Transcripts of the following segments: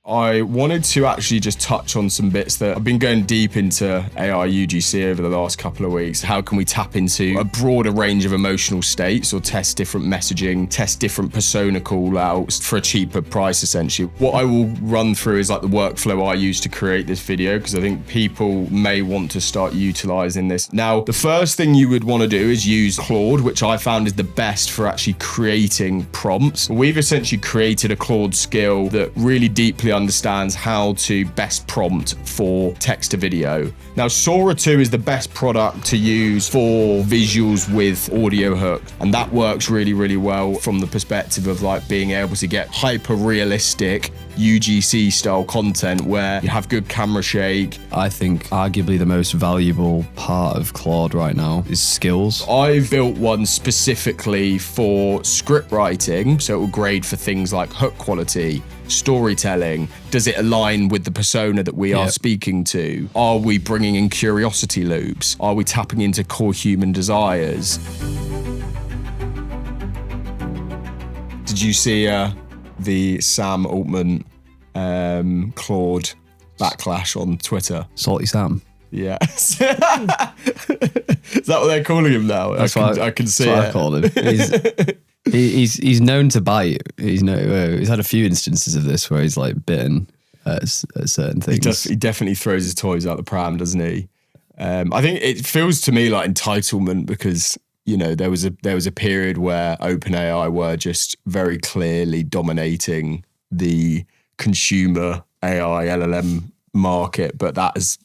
I wanted to actually just touch on some bits that I've been going deep into AI UGC over the last couple of weeks. How can we tap into a broader range of emotional states or test different messaging, test different persona call outs for a cheaper price, essentially. What I will run through is like the workflow I use to create this video, because I think people may want to start utilizing this. Now, the first thing you would want to do is use Claude, which I found is the best for actually creating prompts. We've essentially created a Claude skill that really deeply understands how to best prompt for text to video. Now, Sora 2 is the best product to use for visuals with audio hook, and that works really, really well from the perspective of like being able to get hyper realistic UGC style content where you have good camera shake. I think arguably the most valuable part of Claude right now is skills. I've built one specifically for script writing, so it will grade for things like hook quality, storytelling. Does it align with the persona that we are speaking to? Are we bringing in curiosity loops? Are we tapping into core human desires? Did you see the Sam Altman Claude backlash on Twitter? Salty Sam. Yeah. Is that what they're calling him now? I can see that's it. what I call him. He's known to bite. He's had a few instances of this where he's like bitten at certain things. He definitely throws his toys out the pram, doesn't he? I think it feels to me like entitlement because, you know, there was a period where OpenAI were just very clearly dominating the consumer AI LLM market, but that has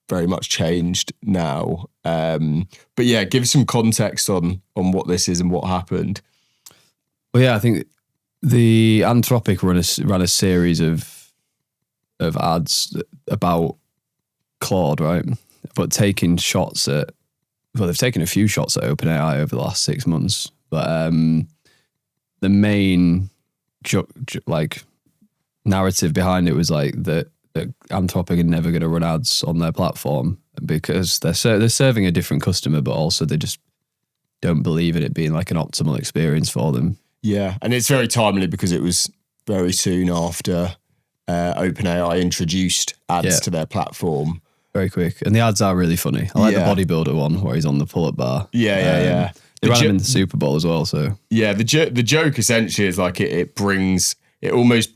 very much changed now. But yeah, give some context on what this is and what happened. Well, yeah, I think the Anthropic ran a series of ads about Claude, right? But taking shots at, well, they've taken a few shots at OpenAI over the last 6 months, but the main like narrative behind it was like that Anthropic are never going to run ads on their platform because they're serving a different customer, but also they just don't believe in it being like an optimal experience for them. Yeah, and it's very timely because it was very soon after OpenAI introduced ads to their platform. Very quick. And the ads are really funny. I like the bodybuilder one where he's on the pull-up bar. Yeah. They ran him in the Super Bowl as well, so. Yeah, the joke essentially is like it almost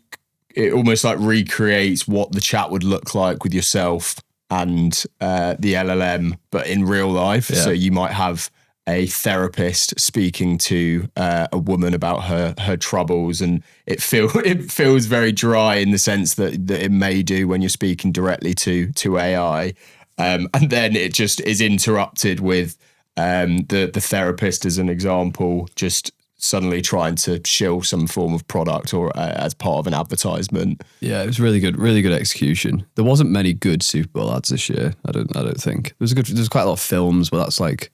like recreates what the chat would look like with yourself and the LLM, but in real life. Yeah. So you might have a therapist speaking to a woman about her troubles, and it feels very dry in the sense that it may do when you're speaking directly to AI, and then it just is interrupted with the therapist, as an example, just suddenly trying to shill some form of product or as part of an advertisement. Yeah, it was really good execution. There wasn't many good Super Bowl ads this year. I don't think there's quite a lot of films, but that's like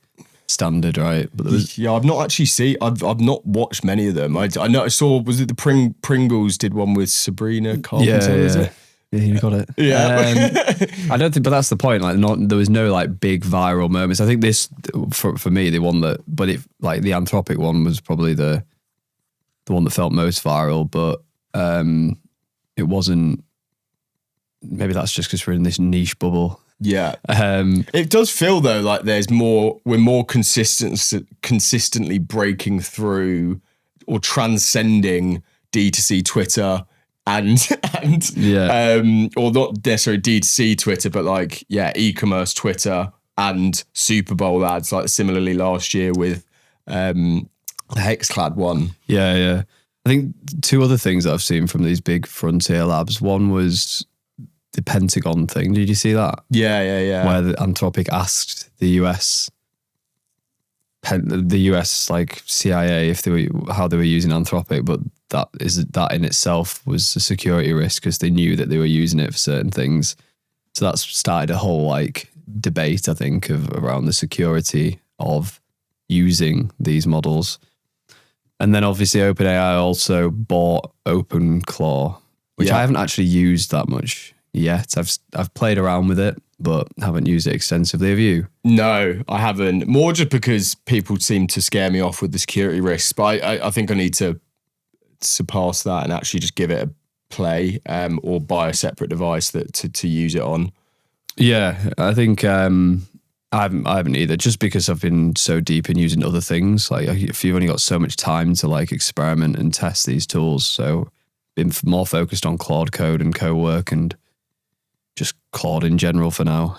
standard, right? But there was, I've not actually seen. I've not watched many of them. I know I saw. Was it the Pringles did one with Sabrina Carpenter? Yeah. Was it? Yeah, you got it. Yeah. I don't think, but that's the point. Like, there was no like big viral moments. I think this, for me, the one that, but it like the Anthropic one was probably the one that felt most viral. But it wasn't. Maybe that's just because we're in this niche bubble. Yeah. It does feel though like we're more consistently breaking through or transcending D2C Twitter and or not necessarily D2C Twitter, but like e-commerce Twitter and Super Bowl ads, like similarly last year with the Hexclad one. Yeah. I think two other things that I've seen from these big frontier labs. One was the Pentagon thing. Did you see that? Yeah. Where the Anthropic asked the US like CIA how they were using Anthropic, but that in itself was a security risk because they knew that they were using it for certain things. So that's started a whole like debate, I think, around the security of using these models. And then obviously OpenAI also bought OpenClaw, which I haven't actually used that much yet. I've played around with it, but haven't used it extensively. Have you? No, I haven't. More just because people seem to scare me off with the security risks. But I think I need to surpass that and actually just give it play, or buy a separate device that to use it on? Yeah, I think I haven't either, just because I've been so deep in using other things. Like, if you've only got so much time to like experiment and test these tools, so been more focused on Claude Code and co-work and just Claude in general for now.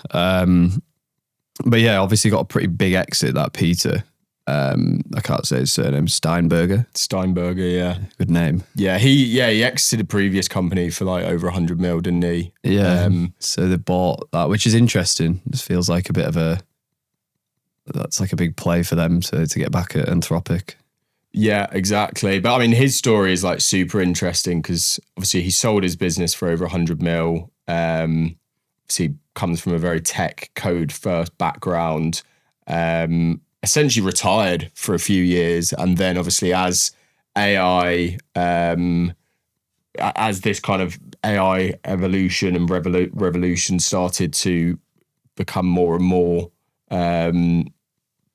But yeah, obviously got a pretty big exit, that Peter. I can't say his surname. Steinberger, yeah. Good name. Yeah, he exited a previous company for like over 100 mil, didn't he? Yeah. So they bought that, which is interesting. It feels like a bit of that's like a big play for them to get back at Anthropic. Yeah, exactly. But I mean, his story is like super interesting because obviously he sold his business for over 100 mil. Obviously comes from a very tech code first background. Essentially retired for a few years, and then obviously as AI, as this kind of AI evolution and revolution started to become more and more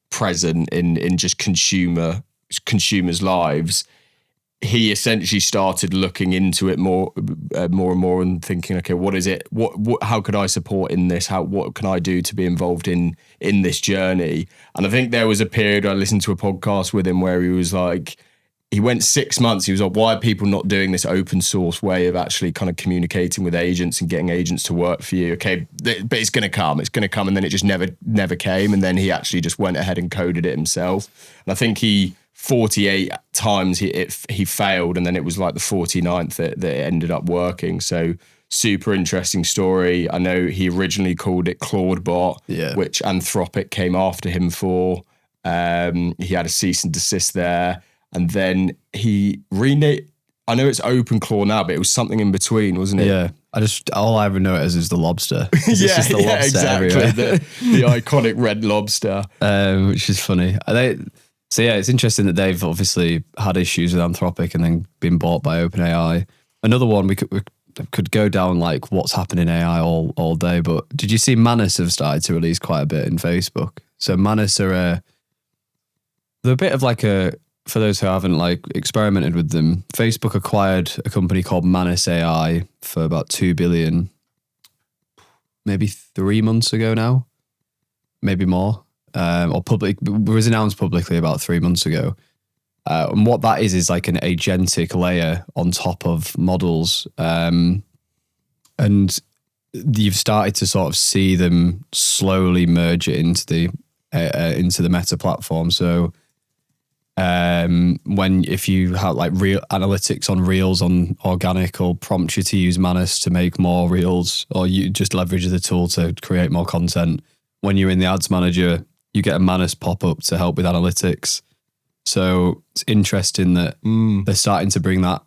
present in just consumers' lives, he essentially started looking into it more and more and thinking, okay, what is it? What? How could I support in this? What can I do to be involved in this journey? And I think there was a period I listened to a podcast with him where he was like, he went 6 months. He was like, why are people not doing this open source way of actually kind of communicating with agents and getting agents to work for you? Okay, but it's going to come. It's going to come. And then it just never came. And then he actually just went ahead and coded it himself. And I think 48 times he failed, and then it was like the 49th that it ended up working. So super interesting story. I know he originally called it Claudebot, which Anthropic came after him for. He had a cease and desist there, and then he renamed. I know it's OpenClaw now, but it was something in between, wasn't it? Yeah. All I ever know it as is the lobster. It's the lobster exactly. The iconic red lobster, which is funny. So yeah, it's interesting that they've obviously had issues with Anthropic and then been bought by OpenAI. Another one we could go down like what's happening in AI all day. But did you see Manus have started to release quite a bit in Facebook? So Manus are they're a bit of like for those who haven't like experimented with them, Facebook acquired a company called Manus AI for about 2 billion, maybe 3 months ago now, maybe more. Was announced publicly about 3 months ago. And what that is like an agentic layer on top of models. And you've started to sort of see them slowly merge it into the Meta platform. So if you have like real analytics on Reels on organic, or prompt you to use Manus to make more Reels, or you just leverage the tool to create more content. When you're in the ads manager, you get a Manus pop-up to help with analytics. So it's interesting that they're starting to bring that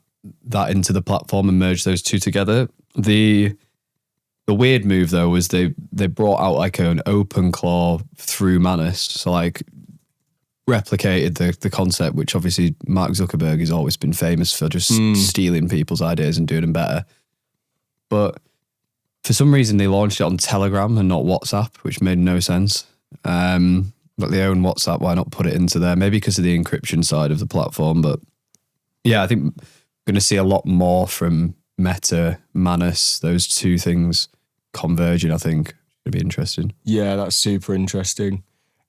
into the platform and merge those two together. The weird move though was they brought out like an OpenClaw through Manus, so like replicated the concept, which obviously Mark Zuckerberg has always been famous for just stealing people's ideas and doing them better. But for some reason they launched it on Telegram and not WhatsApp, which made no sense. But they own WhatsApp, why not put it into there? Maybe because of the encryption side of the platform. But yeah, I think we're going to see a lot more from Meta, Manus, those two things converging, I think. It'd be interesting. Yeah, that's super interesting.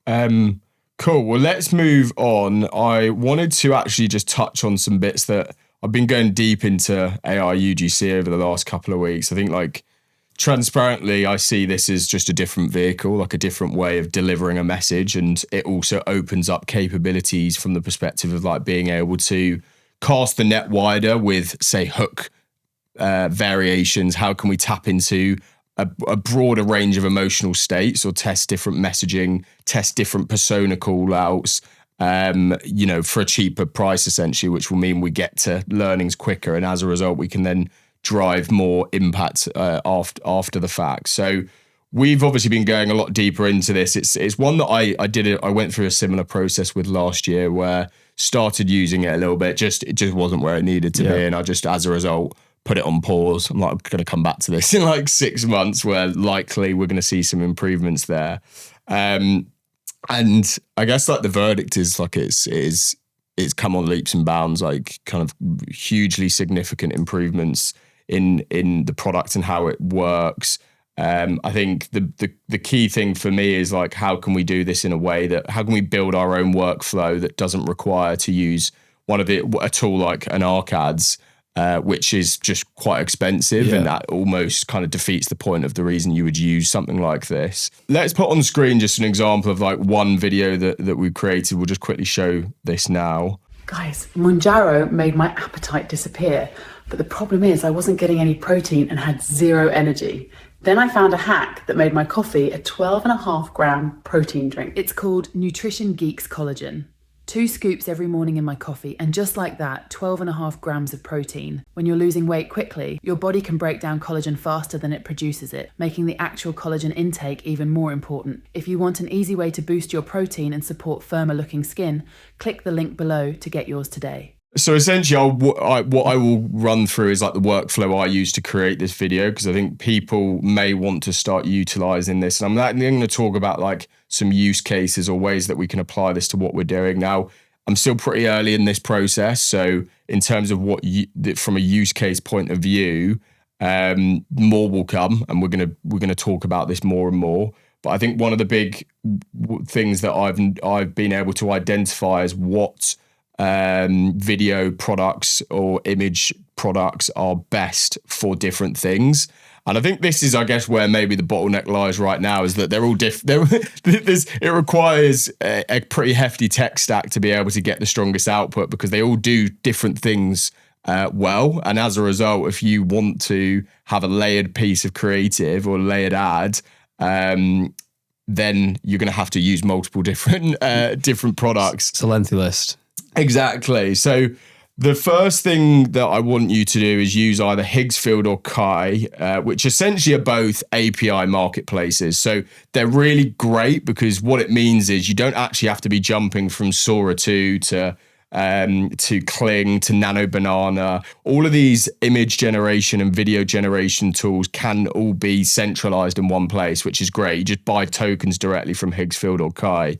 Cool. Well, let's move on. I wanted to actually just touch on some bits that I've been going deep into AI UGC over the last couple of weeks. I think like transparently, I see this as just a different vehicle, like a different way of delivering a message. And it also opens up capabilities from the perspective of like being able to cast the net wider with, say, hook variations. How can we tap into a broader range of emotional states, or test different messaging, test different persona call outs, for a cheaper price, essentially, which will mean we get to learnings quicker. And as a result, we can then drive more impact after the fact. So we've obviously been going a lot deeper into this. It's one that I went through a similar process with last year, where started using it a little bit, it just wasn't where it needed to be. And I just, as a result, put it on pause. I'm like, I'm going to come back to this in like 6 months, where likely we're going to see some improvements there. And I guess like the verdict is like it's come on leaps and bounds, like kind of hugely significant improvements in the product and how it works. I think the key thing for me is like, how can we do this in a way that, how can we build our own workflow that doesn't require to use a tool like an Arcads, which is just quite expensive, and that almost kind of defeats the point of the reason you would use something like this. Let's put on screen just an example of like one video that we created. We'll just quickly show this now. Guys, Monjaro made my appetite disappear, but the problem is I wasn't getting any protein and had zero energy. Then I found a hack that made my coffee a 12.5 gram protein drink. It's called Nutrition Geeks Collagen. 2 scoops every morning in my coffee, and just like that, 12.5 grams of protein. When you're losing weight quickly, your body can break down collagen faster than it produces it, making the actual collagen intake even more important. If you want an easy way to boost your protein and support firmer looking skin, click the link below to get yours today. So essentially, what I will run through is like the workflow I use to create this video, because I think people may want to start utilizing this. And I'm going to talk about like some use cases or ways that we can apply this to what we're doing. Now, I'm still pretty early in this process. So in terms of from a use case point of view, more will come, and we're going to talk about this more and more. But I think one of the big things that I've been able to identify is what video products or image products are best for different things. And I think this is, I guess, where maybe the bottleneck lies right now, is that they're all different. It requires a pretty hefty tech stack to be able to get the strongest output, because they all do different things well. And as a result, if you want to have a layered piece of creative or layered ad, then you're going to have to use multiple different products. It's a lengthy list. Exactly. So the first thing that I want you to do is use either Higgsfield or Kai, which essentially are both API marketplaces. So they're really great, because what it means is you don't actually have to be jumping from Sora 2 to Kling to Nano Banana. All of these image generation and video generation tools can all be centralized in one place, which is great. You just buy tokens directly from Higgsfield or Kai.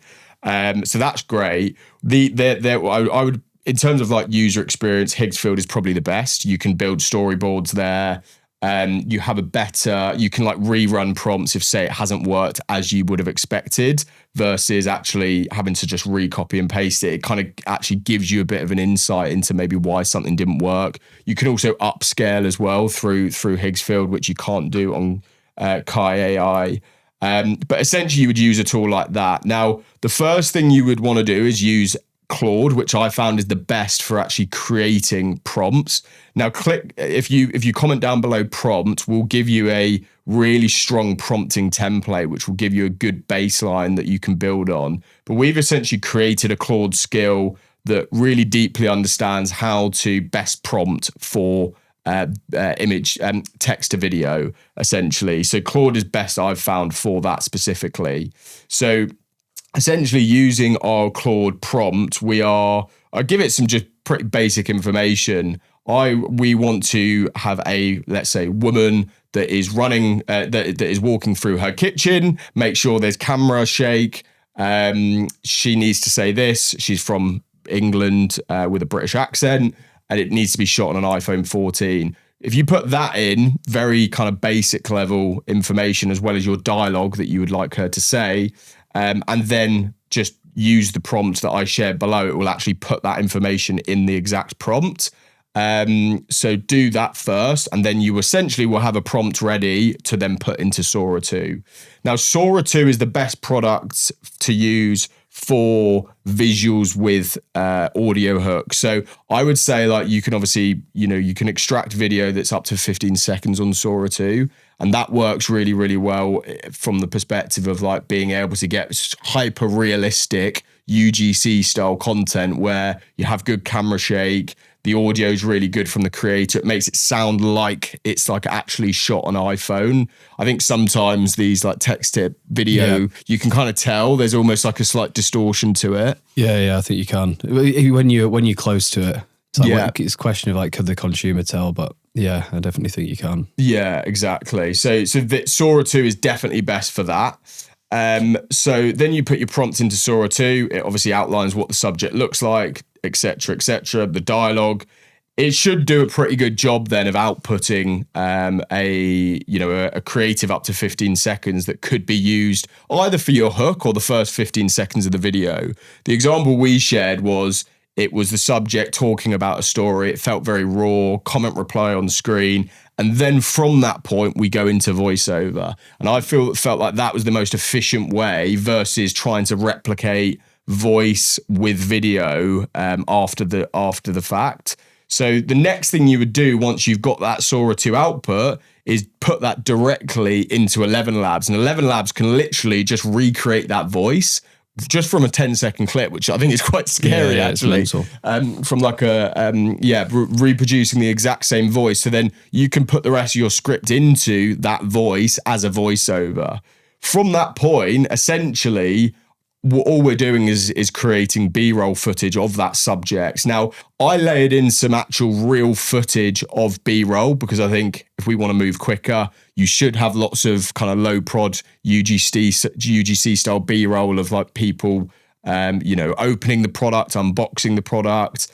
So that's great. I would, in terms of like user experience, Higgsfield is probably the best. You can build storyboards there. You have you can like rerun prompts if, say, it hasn't worked as you would have expected, versus actually having to just recopy and paste it. It kind of actually gives you a bit of an insight into maybe why something didn't work. You can also upscale as well through Higgsfield, which you can't do on Kai AI. But essentially you would use a tool like that. Now, the first thing you would want to do is use Claude, which I found is the best for actually creating prompts. Now, if you comment down below prompt, we'll give you a really strong prompting template, which will give you a good baseline that you can build on. But we've essentially created a Claude skill that really deeply understands how to best prompt for image text to video, essentially. So Claude is best, I've found, for that specifically. So essentially using our Claude prompt, I give it some just pretty basic information. We want to have let's say, woman that is running, that is walking through her kitchen, make sure there's camera shake. She needs to say this. She's from England with a British accent, and it needs to be shot on an iPhone 14. If you put that in, very kind of basic level information, as well as your dialogue that you would like her to say, and then just use the prompt that I shared below, it will actually put that information in the exact prompt. So do that first, and then you essentially will have a prompt ready to then put into Sora 2. Now, Sora 2 is the best product to use for visuals with audio hooks. So I would say, like, you can obviously, you can extract video that's up to 15 seconds on Sora 2. And that works really, really well from the perspective of like being able to get hyper realistic UGC style content where you have good camera shake. The audio is really good from the creator. It makes it sound like it's like actually shot on iPhone. I think sometimes these like text to video, you can kind of tell there's almost like a slight distortion to it. Yeah, I think you can. When you're close to it, it's like, it's a question of like, could the consumer tell? But yeah, I definitely think you can. Yeah, exactly. So Sora 2 is definitely best for that. So then you put your prompt into Sora 2. It obviously outlines what the subject looks like, etc., etc. The dialogue. it should do a pretty good job then of outputting a creative up to 15 seconds that could be used either for your hook or the first 15 seconds of the video. The example we shared was, it was the subject talking about a story. It felt very raw, comment reply on screen. And then from that point, we go into voiceover. And I felt like that was the most efficient way versus trying to replicate voice with video after the fact. So the next thing you would do once you've got that Sora 2 output is put that directly into ElevenLabs. And ElevenLabs can literally just recreate that voice just from a 10-second clip, which I think is quite scary, actually. From like reproducing the exact same voice. So then you can put the rest of your script into that voice as a voiceover. From that point, essentially, all we're doing is creating B-roll footage of that subject. Now, I layered in some actual real footage of B-roll because I think if we want to move quicker, you should have lots of kind of low prod UGC style B-roll of like people, opening the product, unboxing the product,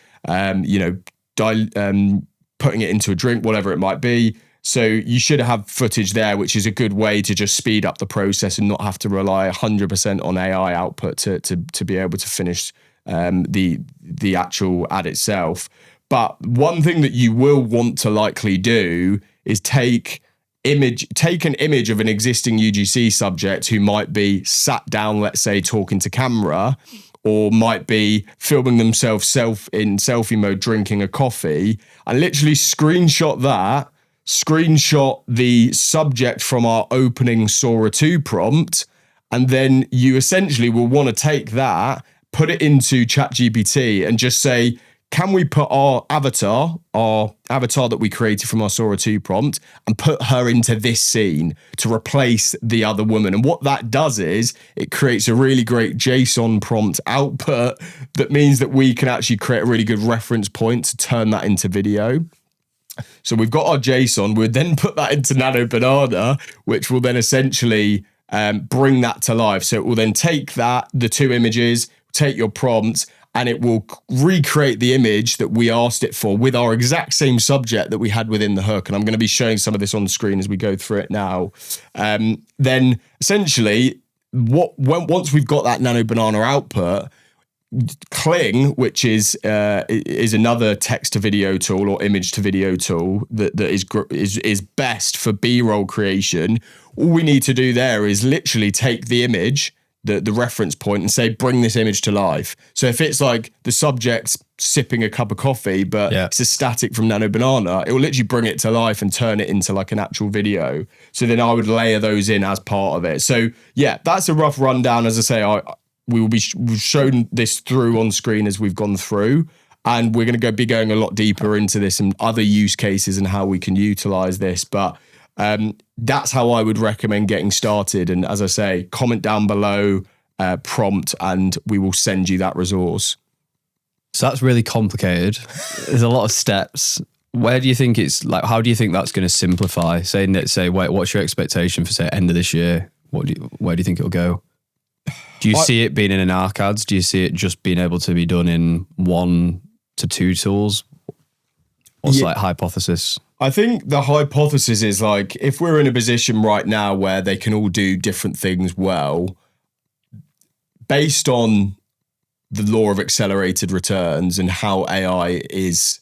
putting it into a drink, whatever it might be. So you should have footage there, which is a good way to just speed up the process and not have to rely 100% on AI output to be able to finish the actual ad itself. But one thing that you will want to likely do is take an image of an existing UGC subject who might be sat down, let's say, talking to camera, or might be filming themselves in selfie mode drinking a coffee, and literally screenshot the subject from our opening Sora 2 prompt, and then you essentially will want to take that, put it into ChatGPT and just say, can we put our avatar that we created from our Sora 2 prompt, and put her into this scene to replace the other woman? And what that does is it creates a really great JSON prompt output that means that we can actually create a really good reference point to turn that into video. So we've got our JSON, we'll then put that into Nano Banana, which will then essentially bring that to life. So it will then take the two images, take your prompts, and it will recreate the image that we asked it for with our exact same subject that we had within the hook. And I'm going to be showing some of this on the screen as we go through it now. Then essentially, once we've got that Nano Banana output, Kling, which is another text to video tool or image to video tool that is best for B-roll creation. All we need to do there is literally take the image, the reference point, and say, bring this image to life. So if it's like the subject's sipping a cup of coffee, but it's a static from Nano Banana, it will literally bring it to life and turn it into like an actual video. So then I would layer those in as part of it. So yeah, that's a rough rundown. As I say, we've shown this through on screen as we've gone through, and we're going to be going a lot deeper into this and other use cases and how we can utilize this. But that's how I would recommend getting started. And as I say, comment down below, prompt, and we will send you that resource. So that's really complicated. There's a lot of steps. Where do you think how do you think that's going to simplify? Say, what's your expectation for, say, end of this year? Where do you think it'll go? Do you see it being in an arcades? Do you see it just being able to be done in 1 to 2 tools? What's hypothesis? I think the hypothesis is like, if we're in a position right now where they can all do different things well, based on the law of accelerated returns and how AI is,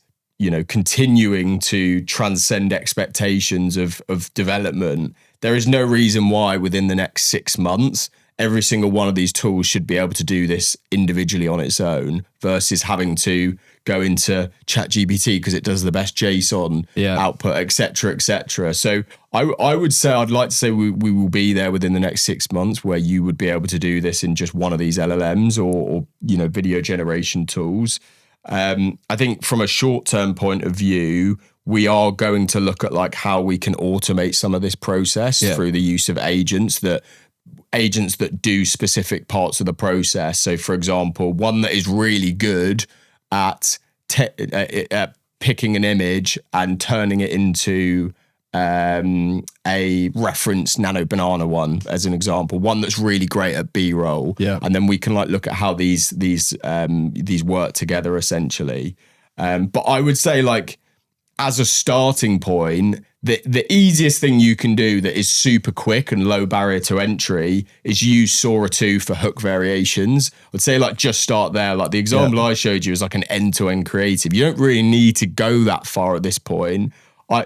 continuing to transcend expectations of development, there is no reason why within the next 6 months, every single one of these tools should be able to do this individually on its own versus having to go into ChatGPT because it does the best JSON output, et cetera, et cetera. So I would say, I'd like to say we will be there within the next 6 months where you would be able to do this in just one of these LLMs or video generation tools. I think from a short-term point of view, we are going to look at like how we can automate some of this process through the use of agents that do specific parts of the process. So for example, one that is really good at picking an image and turning it into a reference Nano Banana one, as an example, one that's really great at B-roll. And then we can like look at how these work together essentially. But I would say, like, as a starting point, the easiest thing you can do that is super quick and low barrier to entry is use Sora 2 for hook variations. I'd say, like, just start there. Like, the example I showed you is like an end-to-end creative. You don't really need to go that far at this point.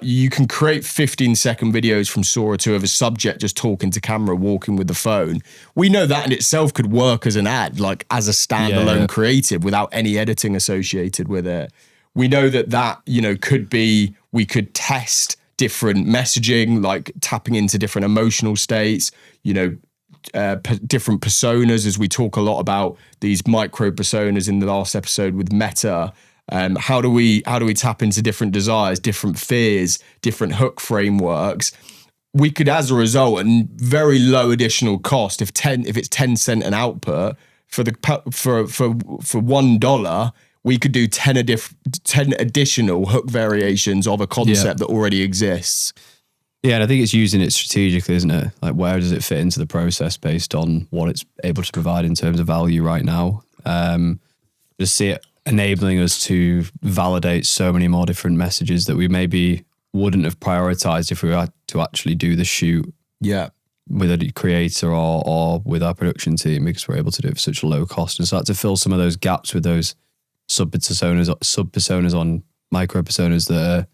You can create 15-second videos from Sora 2 of a subject just talking to camera, walking with the phone. We know that in itself could work as an ad, like as a standalone creative without any editing associated with it. We know that, you know, could be, we could test different messaging, like tapping into different emotional states, you know, different personas, as we talk a lot about these micro personas in the last episode with Meta. How do we tap into different desires, different fears, different hook frameworks? We could, as a result, and very low additional cost, if it's 10 cent an output for $1, we could do 10 additional hook variations of a concept that already exists. Yeah, and I think it's using it strategically, isn't it? Like, where does it fit into the process based on what it's able to provide in terms of value right now? Just see it enabling us to validate so many more different messages that we maybe wouldn't have prioritized if we had to actually do the shoot with a creator or with our production team, because we're able to do it for such a low cost and start to fill some of those gaps with those sub-personas on micro personas that are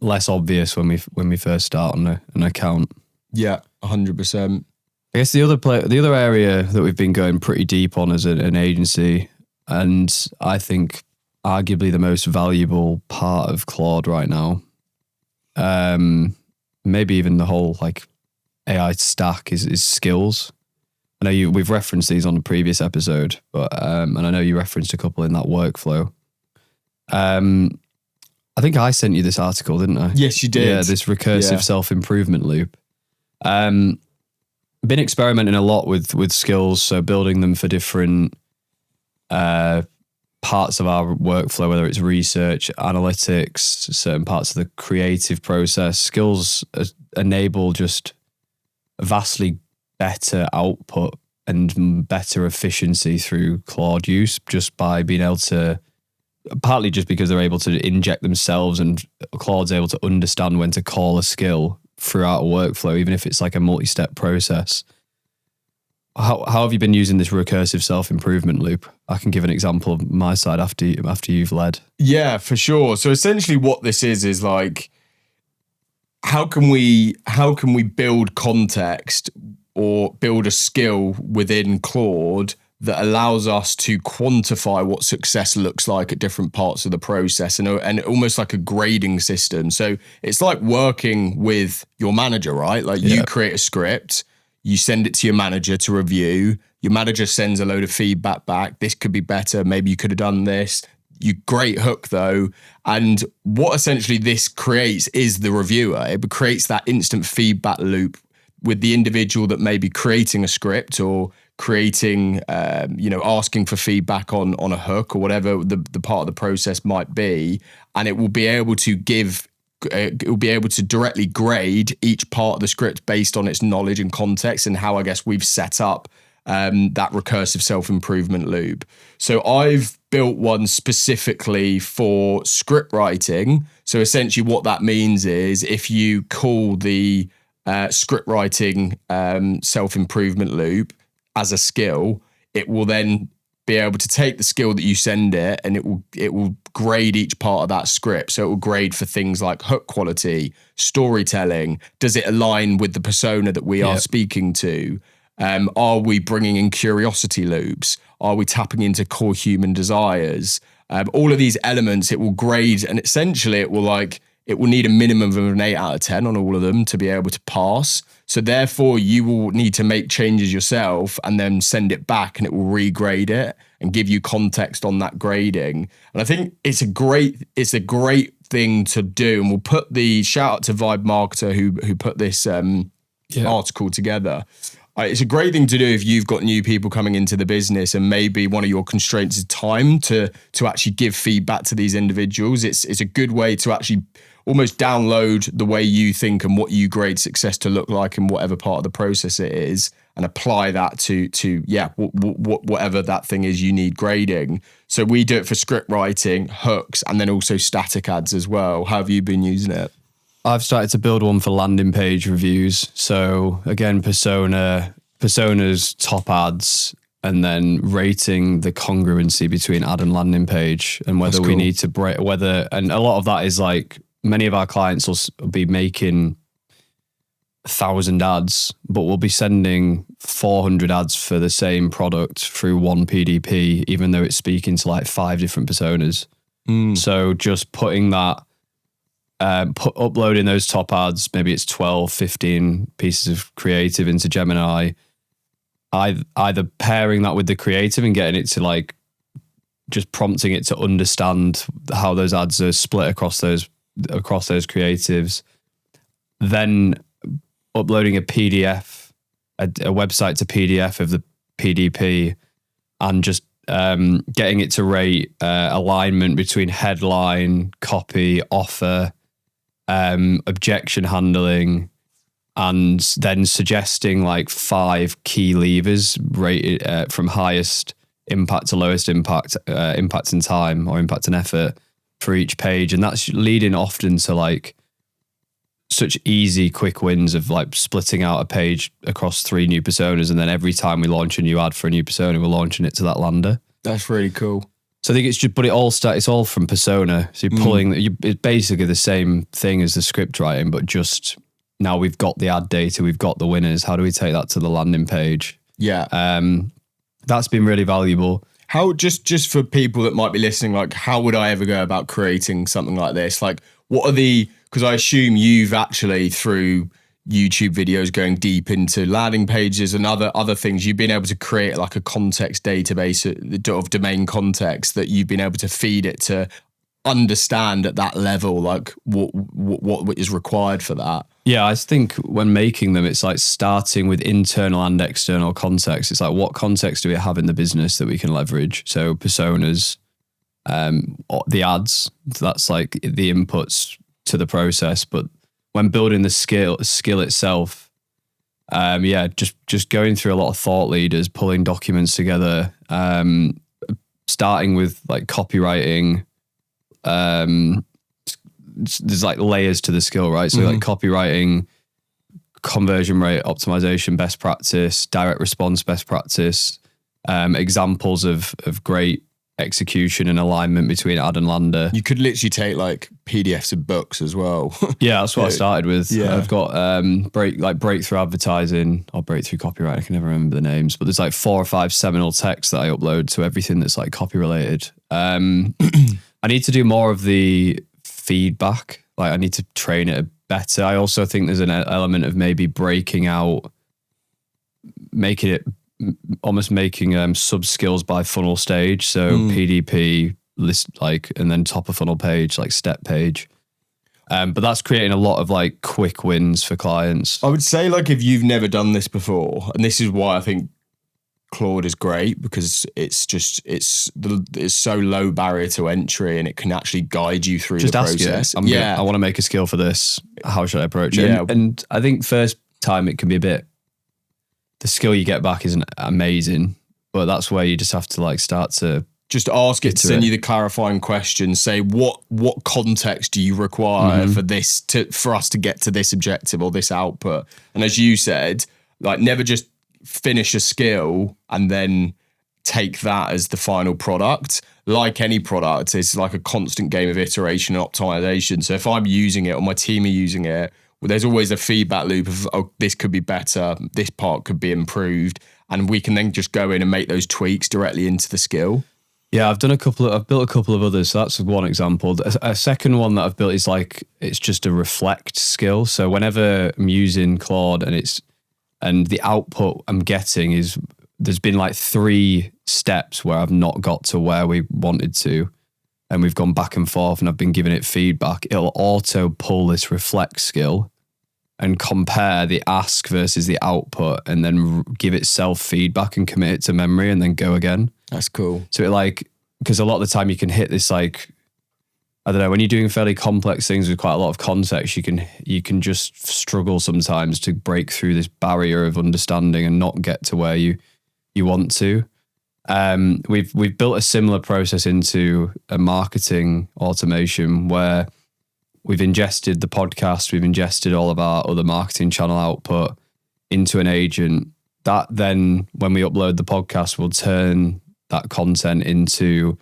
less obvious when we first start on an account. Yeah, 100%. I guess the other area that we've been going pretty deep on as an agency, and I think arguably the most valuable part of Claude right now, maybe even the whole like AI stack, is skills. I know we've referenced these on the previous episode, but and I know you referenced a couple in that workflow. I think I sent you this article, didn't I? Yes, you did. Yeah, this recursive self-improvement loop. Been experimenting a lot with skills, so building them for different parts of our workflow, whether it's research, analytics, certain parts of the creative process. Skills enable just vastly better output and better efficiency through Claude use, just by being able to, partly just because they're able to inject themselves and Claude's able to understand when to call a skill throughout a workflow, even if it's like a multi-step process. How have you been using this recursive self-improvement loop? I can give an example of my side after you've led. Yeah, for sure. So essentially what this is like, how can we build context or build a skill within Claude that allows us to quantify what success looks like at different parts of the process, and almost like a grading system. So it's like working with your manager, right? Like you create a script, you send it to your manager to review. Your manager sends a load of feedback back. This could be better. Maybe you could have done this. Great hook though. And what essentially this creates is the reviewer. It creates that instant feedback loop with the individual that may be creating a script or creating, asking for feedback on a hook or whatever the part of the process might be. And it will be able to directly grade each part of the script based on its knowledge and context and how I guess we've set up that recursive self-improvement loop. So I've built one specifically for script writing. So essentially what that means is if you call the script writing self-improvement loop as a skill, it will then be able to take the skill that you send it and it will grade each part of that script. So it will grade for things like hook quality, storytelling. Does it align with the persona that we are speaking to? Are we bringing in curiosity loops? Are we tapping into core human desires? All of these elements it will grade, and essentially it will need a minimum of an 8 out of 10 on all of them to be able to pass. So therefore you will need to make changes yourself and then send it back and it will regrade it and give you context on that grading. And I think it's a great thing to do. And we'll put the shout out to Vibe Marketer who put this article together. It's a great thing to do if you've got new people coming into the business and maybe one of your constraints is time to actually give feedback to these individuals. It's a good way to actually almost download the way you think and what you grade success to look like in whatever part of the process it is, and apply that to whatever that thing is you need grading. So we do it for script writing, hooks, and then also static ads as well. How have you been using it? I've started to build one for landing page reviews. So again, personas, top ads, and then rating the congruency between ad and landing page, and whether we need to break, and a lot of that is like, many of our clients will be making 1,000 ads, but we'll be sending 400 ads for the same product through one PDP, even though it's speaking to like 5 different personas. So just putting that, uploading those top ads, maybe it's 12, 15 pieces of creative into Gemini, either pairing that with the creative and getting it to like, just prompting it to understand how those ads are split across those creatives, then uploading a PDF, a website to PDF of the PDP, and just getting it to rate alignment between headline, copy, offer, objection handling, and then suggesting like 5 key levers rated from highest impact to lowest impact, impact in time or impact in effort for each page. And that's leading often to like such easy, quick wins of like splitting out a page across 3 new personas. And then every time we launch a new ad for a new persona, we're launching it to that lander. That's really cool. So I think it's just, but it's all from persona. So you're pulling, it's basically the same thing as the script writing, but just now we've got the ad data, we've got the winners. How do we take that to the landing page? Yeah. That's been really valuable. How, just for people that might be listening, like how would I ever go about creating something like this? Like what are because I assume you've actually through YouTube videos going deep into landing pages and other things, you've been able to create like a context database of domain context that you've been able to feed it to understand at that level, like what is required for that. Yeah, I think when making them, it's like starting with internal and external context. It's like, what context do we have in the business that we can leverage? So personas, the ads, that's like the inputs to the process. But when building the skill itself, just going through a lot of thought leaders, pulling documents together, starting with like copywriting. There's like layers to the skill, right? So like copywriting, conversion rate optimization best practice, direct response best practice, examples of great execution and alignment between ad and lander. You could literally take like PDFs of books as well. Yeah, that's what I started with. Yeah. I've got breakthrough advertising or breakthrough copyright. I can never remember the names, but there's like 4 or 5 seminal texts that I upload to everything that's like copy related. I need to do more of the feedback. Like I need to train it better. I also think there's an element of maybe breaking out, making sub skills by funnel stage. So PDP list, like, and then top of funnel page, like step page. But that's creating a lot of like quick wins for clients. I would say like if you've never done this before, and this is why I think Claude is great, because it's so low barrier to entry and it can actually guide you through the process. I want to make a skill for this. How should I approach it? Yeah. And I think first time it can be the skill you get back isn't amazing, but that's where you just have to like start to just ask it to send you the clarifying question. Say what context do you require for us to get to this objective or this output? And as you said, like never just finish a skill and then take that as the final product. Like any product, it's like a constant game of iteration and optimization. So if I'm using it or my team are using it, well, there's always a feedback loop of, oh, this could be better, this part could be improved, and we can then just go in and make those tweaks directly into the skill. Yeah, I've built a couple of others. So that's one example. A second one that I've built is like, it's just a reflect skill. So whenever I'm using Claude and the output I'm getting is, there's been like 3 steps where I've not got to where we wanted to, and we've gone back and forth and I've been giving it feedback. It'll auto pull this reflect skill and compare the ask versus the output, and then give itself feedback and commit it to memory and then go again. That's cool. So it like, because a lot of the time you can hit this like I don't know, when you're doing fairly complex things with quite a lot of context, you can just struggle sometimes to break through this barrier of understanding and not get to where you want to. We've built a similar process into a marketing automation where we've ingested the podcast, we've ingested all of our other marketing channel output into an agent that then, when we upload the podcast, will turn that content into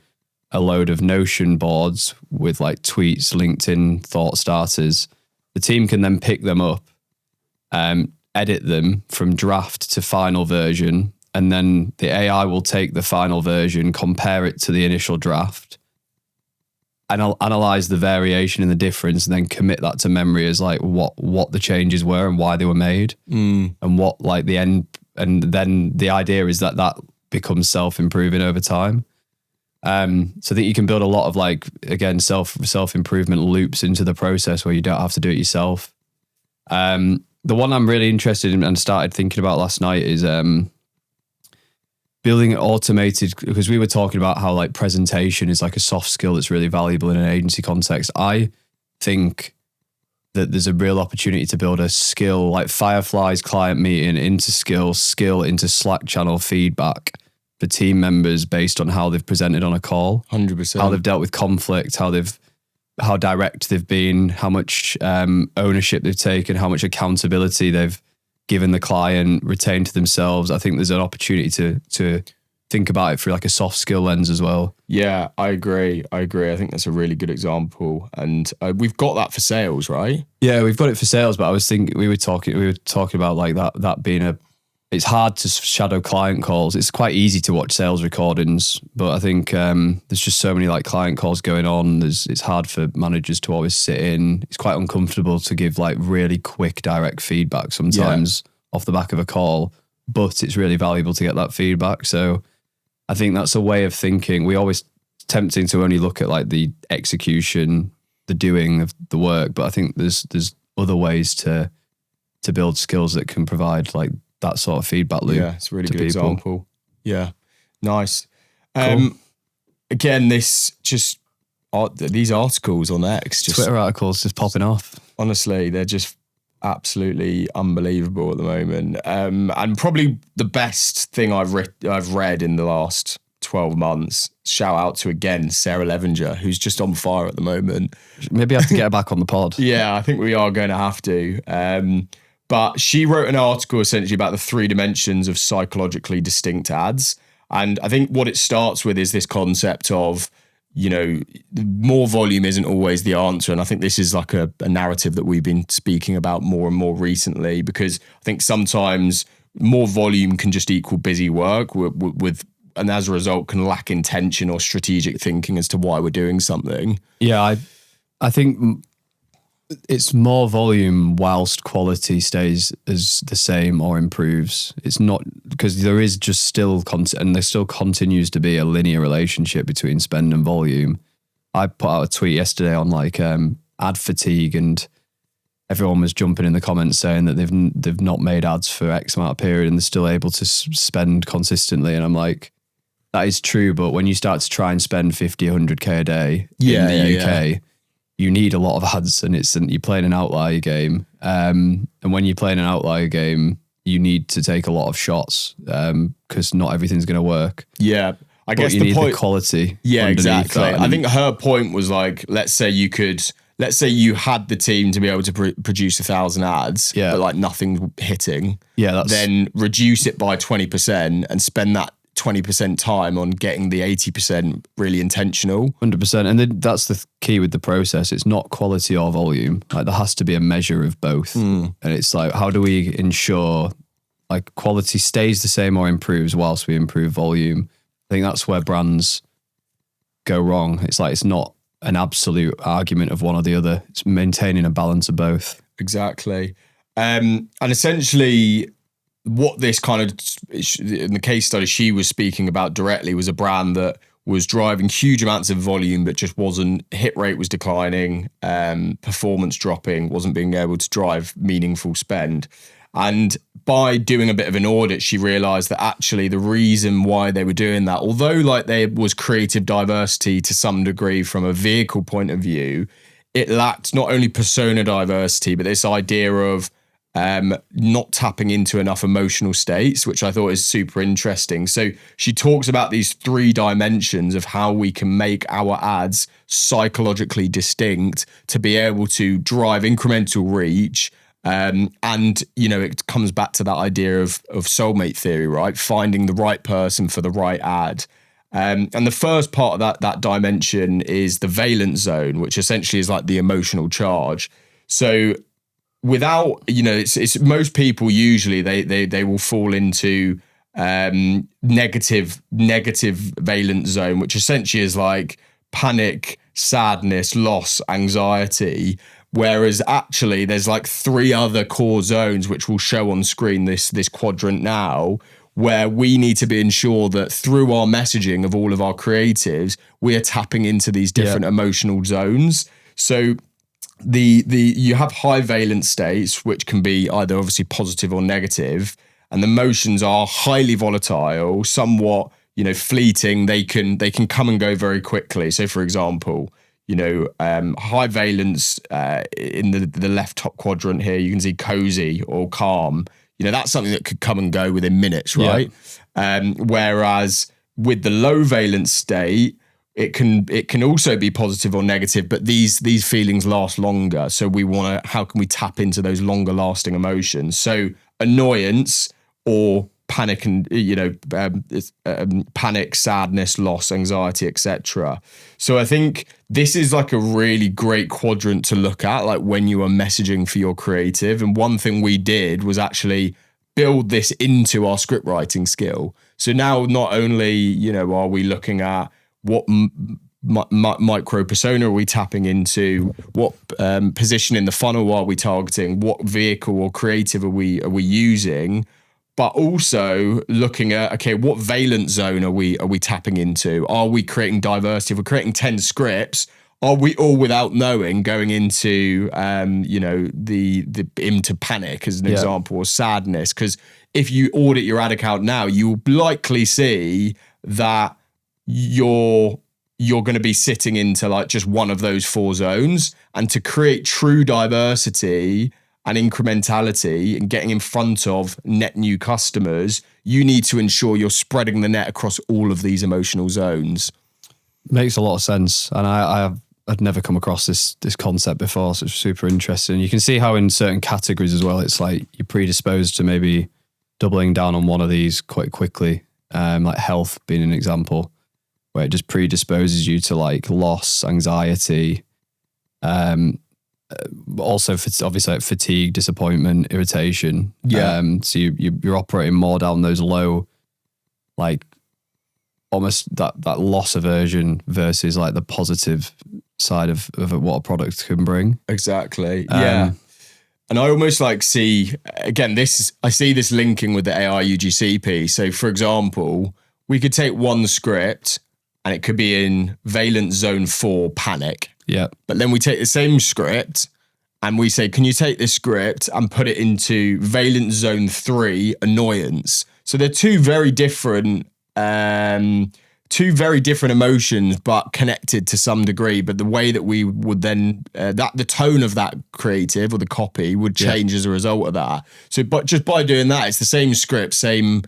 a load of Notion boards with like tweets, LinkedIn thought starters. The team can then pick them up, edit them from draft to final version, and then the AI will take the final version, compare it to the initial draft, and I'll analyze the variation and the difference, and then commit that to memory as like what the changes were and why they were made, and what like the end. And then the idea is that becomes self-improving over time. So I think you can build a lot of like, again, self-improvement loops into the process where you don't have to do it yourself. The one I'm really interested in and started thinking about last night is building it automated, because we were talking about how like presentation is like a soft skill that's really valuable in an agency context. I think that there's a real opportunity to build a skill like Firefly's client meeting into skill into Slack channel feedback for team members based on how they've presented on a call. 100%. How they've dealt with conflict, how direct they've been, how much ownership they've taken, how much accountability they've given the client, retained to themselves. I think there's an opportunity to think about it through like a soft skill lens as well. Yeah, I agree. I think that's a really good example. And we've got that for sales, right? Yeah, we've got it for sales, but I was thinking we were talking about like that being it's hard to shadow client calls. It's quite easy to watch sales recordings, but I think there's just so many like client calls going on. It's hard for managers to always sit in. It's quite uncomfortable to give like really quick direct feedback sometimes off the back of a call, but it's really valuable to get that feedback. So I think that's a way of thinking. We always tempting to only look at like the execution, the doing of the work, but I think there's other ways to build skills that can provide like that sort of feedback loop. Yeah, it's a really good people. example. Yeah, nice. Cool. Again, these articles on X, just Twitter articles just popping off. Honestly, they're just absolutely unbelievable at the moment. And probably the best thing I've read in the last 12 months. Shout out to, again, Sarah Levenger, who's just on fire at the moment. Maybe I have to get her back on the pod. Yeah, I think we are going to have to. But she wrote an article essentially about the 3 dimensions of psychologically distinct ads. And I think what it starts with is this concept of, you know, more volume isn't always the answer. And I think this is like a narrative that we've been speaking about more and more recently, because I think sometimes more volume can just equal busy work and as a result can lack intention or strategic thinking as to why we're doing something. Yeah, I think it's more volume whilst quality stays as the same or improves. It's not, because there is just still and there still continues to be a linear relationship between spend and volume. I put out a tweet yesterday on like ad fatigue, and everyone was jumping in the comments saying that they've not made ads for X amount of period and they're still able to spend consistently. And I'm like, that is true, but when you start to try and spend 50, 100k a day in the UK, you need a lot of ads, and you're playing an outlier game. And when you're playing an outlier game, you need to take a lot of shots because not everything's going to work. Yeah. I guess you the need point, the quality. Yeah, exactly. That. I think her point was like, let's say you had the team to be able to produce 1,000 ads, but like nothing hitting. Yeah, then reduce it by 20% and spend that 20% time on getting the 80% really intentional. 100%. And then that's the key with the process. It's not quality or volume. Like there has to be a measure of both. And it's like, how do we ensure like quality stays the same or improves whilst we improve volume? I think that's where brands go wrong. It's like, it's not an absolute argument of one or the other. It's maintaining a balance of both. Exactly. And essentially, what this kind of, in the case study she was speaking about directly, was a brand that was driving huge amounts of volume, but just hit rate was declining, performance dropping, wasn't being able to drive meaningful spend. And by doing a bit of an audit, she realized that actually the reason why they were doing that, although like there was creative diversity to some degree from a vehicle point of view, it lacked not only persona diversity, but this idea of not tapping into enough emotional states, which I thought is super interesting. So she talks about these 3 dimensions of how we can make our ads psychologically distinct to be able to drive incremental reach. And, you know, it comes back to that idea of soulmate theory, right? Finding the right person for the right ad. And the first part of that dimension is the valence zone, which essentially is like the emotional charge. So without, you know, it's most people usually they will fall into negative valence zone, which essentially is like panic, sadness, loss, anxiety. Whereas actually there's like 3 other core zones, which will show on screen this quadrant now, where we need to be ensure that through our messaging of all of our creatives, we are tapping into these different emotional zones. So you have high valence states, which can be either obviously positive or negative, and the emotions are highly volatile, somewhat, you know, fleeting. They can come and go very quickly. So for example, you know, high valence in the left top quadrant here, you can see cozy or calm. You know, that's something that could come and go within minutes, right? Yeah. Whereas with the low valence state, it can also be positive or negative, but these feelings last longer. So how can we tap into those longer lasting emotions? So annoyance or panic and, you know, panic, sadness, loss, anxiety, etc. So I think this is like a really great quadrant to look at, like when you are messaging for your creative. And one thing we did was actually build this into our script writing skill. So now not only, you know, are we looking at what micro persona are we tapping into, what position in the funnel are we targeting, what vehicle or creative are we using, but also looking at, okay, what valence zone are we tapping into? Are we creating diversity? If we're creating 10 scripts, are we all without knowing going into you know, the into panic as an example, or sadness? Because if you audit your ad account now, you will likely see that you're going to be sitting into like just one of those 4 zones. And to create true diversity and incrementality and getting in front of net new customers, you need to ensure you're spreading the net across all of these emotional zones. Makes a lot of sense. And I'd never come across this concept before, so it's super interesting. You can see how in certain categories as well, it's like you're predisposed to maybe doubling down on one of these quite quickly, like health being an example, where it just predisposes you to like loss, anxiety, also obviously like fatigue, disappointment, irritation. So you're operating more down those low, like almost that loss aversion versus like the positive side of what a product can bring. Exactly. Yeah. And I almost like see, again, I see this linking with the AI UGC piece. So for example, we could take one script and it could be in valence zone 4, panic. Yeah. But then we take the same script and we say, can you take this script and put it into valence zone 3, annoyance? So they're two very different emotions, but connected to some degree. But the way that we would then, the tone of that creative or the copy would change as a result of that. So, but just by doing that, it's the same script, same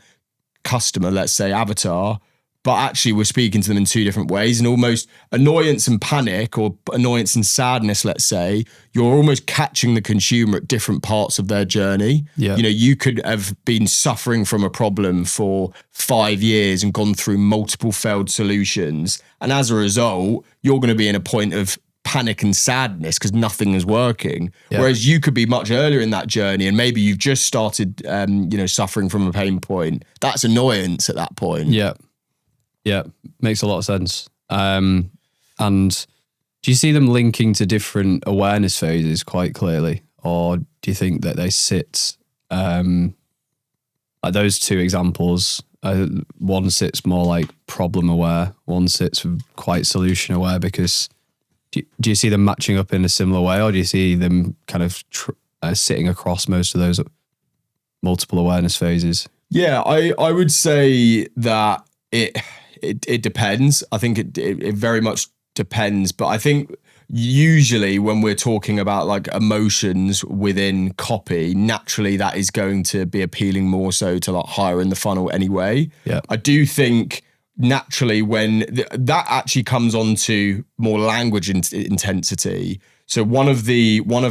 customer, let's say avatar, but actually we're speaking to them in 2 different ways. And almost annoyance and panic, or annoyance and sadness, let's say, you're almost catching the consumer at different parts of their journey. Yeah. You know, you could have been suffering from a problem for 5 years and gone through multiple failed solutions. And as a result, you're going to be in a point of panic and sadness because nothing is working. Yeah. Whereas you could be much earlier in that journey and maybe you've just started, suffering from a pain point. That's annoyance at that point. Yeah. Yeah, makes a lot of sense. And do you see them linking to different awareness phases quite clearly? Or do you think that they sit, like those 2 examples, one sits more like problem aware, one sits quite solution aware? Because do you see them matching up in a similar way, or do you see them kind of sitting across most of those multiple awareness phases? Yeah, I would say that it depends. I think it very much depends, but I think usually when we're talking about like emotions within copy, naturally that is going to be appealing more so to like higher in the funnel anyway. Yeah. I do think naturally when that actually comes on to more language intensity. So one of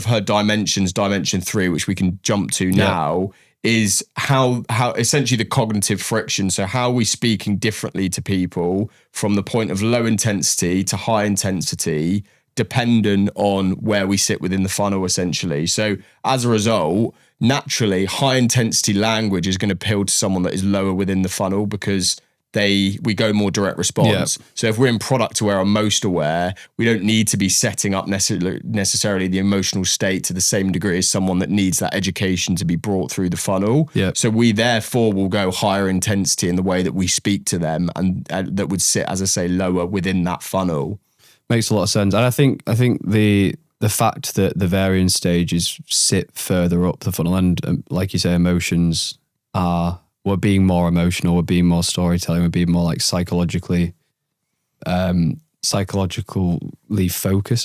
her dimensions, dimension 3, which we can jump to now, is how essentially the cognitive friction. So how are we speaking differently to people from the point of low intensity to high intensity, dependent on where we sit within the funnel, essentially. So as a result, naturally, high intensity language is going to appeal to someone that is lower within the funnel because we go more direct response. Yeah. So if we're in product aware or most aware, we don't need to be setting up necessarily the emotional state to the same degree as someone that needs that education to be brought through the funnel. Yeah. So we therefore will go higher intensity in the way that we speak to them, and that would sit, as I say, lower within that funnel. Makes a lot of sense. And I think the fact that the varying stages sit further up the funnel, and like you say, emotions we're being more emotional, we're being more storytelling, we're being more like psychologically focused. I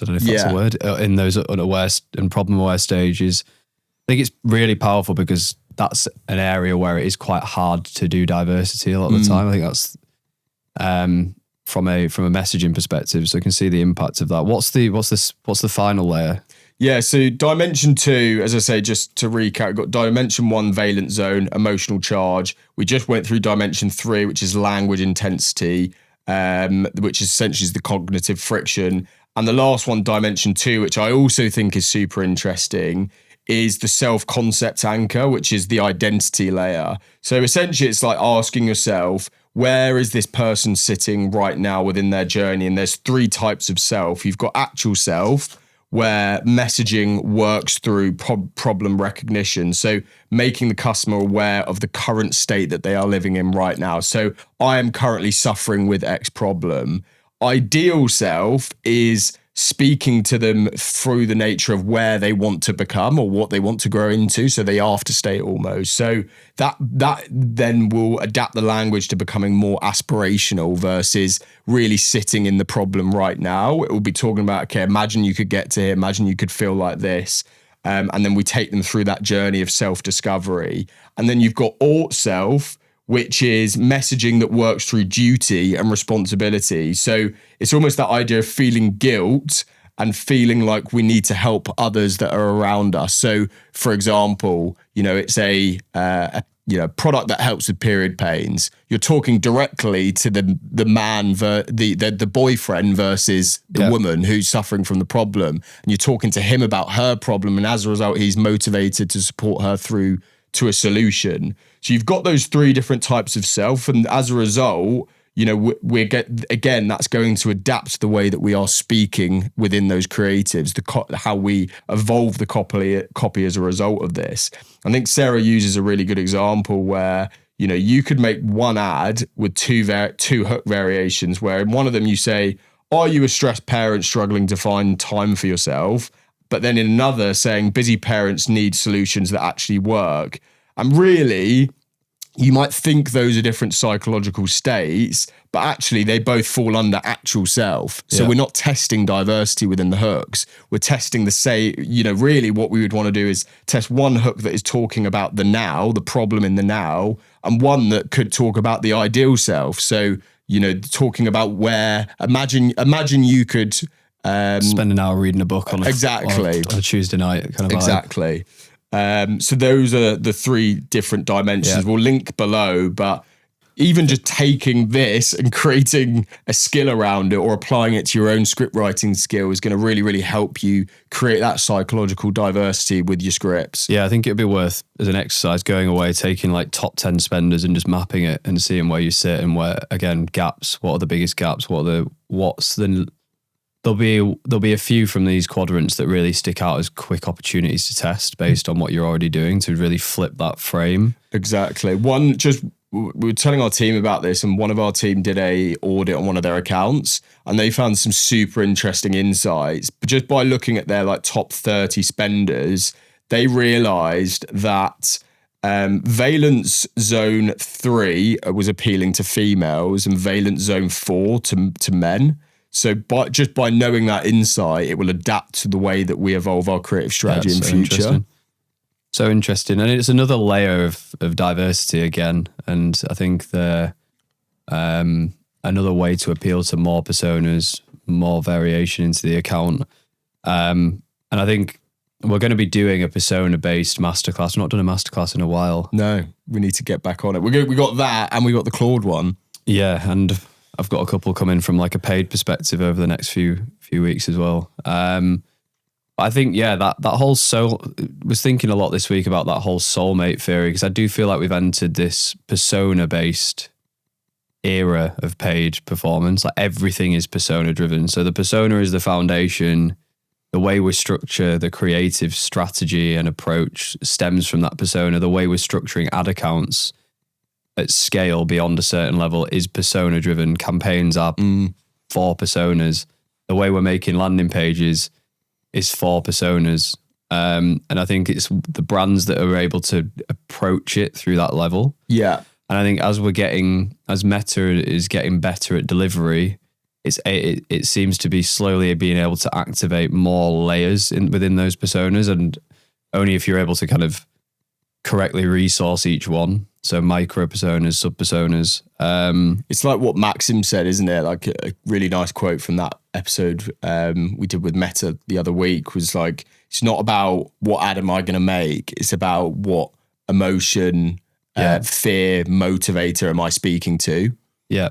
don't know if that's a word, in those unaware and problem aware stages. I think it's really powerful because that's an area where it is quite hard to do diversity a lot of the time. I think that's from a messaging perspective, so you can see the impact of that. What's the final layer? Yeah, so dimension 2, as I say, just to recap, we've got dimension 1, valence zone, emotional charge. We just went through dimension 3, which is language intensity, which essentially is the cognitive friction. And the last one, dimension 2, which I also think is super interesting, is the self-concept anchor, which is the identity layer. So essentially it's like asking yourself, where is this person sitting right now within their journey? And there's 3 types of self. You've got actual self, where messaging works through problem recognition. So making the customer aware of the current state that they are living in right now. So I am currently suffering with X problem. Ideal self is speaking to them through the nature of where they want to become or what they want to grow into. So the after state almost. So that then will adapt the language to becoming more aspirational versus really sitting in the problem right now. It will be talking about, okay, imagine you could get to here, imagine you could feel like this. And then we take them through that journey of self-discovery. And then you've got alt self, which is messaging that works through duty and responsibility. So it's almost that idea of feeling guilt and feeling like we need to help others that are around us. So, for example, it's a product that helps with period pains. You're talking directly to the man, the boyfriend versus the woman who's suffering from the problem, and you're talking to him about her problem, and as a result, he's motivated to support her through to a solution. So you've got those 3 different types of self, and as a result, that's going to adapt the way that we are speaking within those creatives, how we evolve the copy as a result of this. I think Sarah uses a really good example where you could make one ad with two hook variations, where in one of them you say, "Are you a stressed parent struggling to find time for yourself?" But then in another saying, "Busy parents need solutions that actually work." And really, you might think those are different psychological states, but actually they both fall under actual self. So we're not testing diversity within the hooks. We're testing really what we would want to do is test one hook that is talking about the now, the problem in the now, and one that could talk about the ideal self. So, talking about where, imagine you could spend an hour reading a book on a Tuesday night kind of exactly. So those are the 3 different dimensions. We'll link below, but even just taking this and creating a skill around it or applying it to your own script writing skill is going to really, really help you create that psychological diversity with your scripts. Yeah, I think it'd be worth, as an exercise, going away, taking like top 10 spenders and just mapping it and seeing where you sit and where, again, gaps. What are the biggest gaps? There'll be a few from these quadrants that really stick out as quick opportunities to test based on what you're already doing to really flip that frame. Exactly. We were telling our team about this, and one of our team did a audit on one of their accounts, and they found some super interesting insights. But just by looking at their like top 30 spenders, they realized that Valence Zone 3 was appealing to females and Valence Zone 4 to men. So just by knowing that insight, it will adapt to the way that we evolve our creative strategy in the future. So interesting. And it's another layer of diversity again. And I think another way to appeal to more personas, more variation into the account. And I think we're going to be doing a persona-based masterclass. I've not done a masterclass in a while. No, we need to get back on it. We got that and we got the Claude one. Yeah, and I've got a couple coming from like a paid perspective over the next few weeks as well. I think, yeah, that whole was thinking a lot this week about that whole soulmate theory, because I do feel like we've entered this persona-based era of paid performance. Like everything is persona-driven. So the persona is the foundation. The way we structure the creative strategy and approach stems from that persona. The way we're structuring ad accounts at scale beyond a certain level is persona-driven. Campaigns are for personas. The way we're making landing pages is for personas. And I think it's the brands that are able to approach it through that level. Yeah. And I think as Meta is getting better at delivery, it seems to be slowly being able to activate more layers within those personas, and only if you're able to kind of correctly resource each one. So micro personas, sub personas. It's like what Maxim said, isn't it? Like a really nice quote from that episode we did with Meta the other week was like, it's not about what ad am I going to make. It's about what emotion, fear, motivator am I speaking to? Yeah,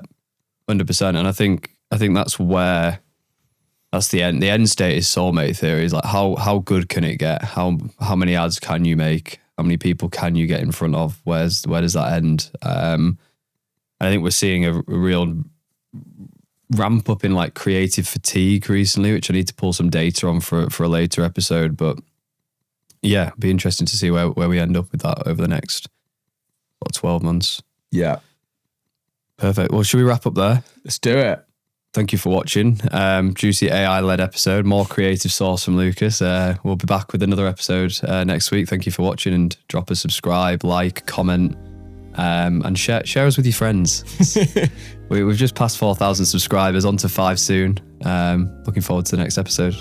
100%. And I think that's the end. The end state is soulmate theory. Is like how good can it get? How many ads can you make? How many people can you get in front of? Where does that end? I think we're seeing a real ramp up in like creative fatigue recently, which I need to pull some data on for a later episode. But yeah, it'd be interesting to see where we end up with that over the next 12 months. Yeah. Perfect. Well, should we wrap up there? Let's do it. Thank you for watching. Juicy AI-led episode, more creative source from Lucas. We'll be back with another episode next week. Thank you for watching, and drop a subscribe, like, comment, and share us with your friends. We've just passed 4,000 subscribers, on to 5 soon. Looking forward to the next episode.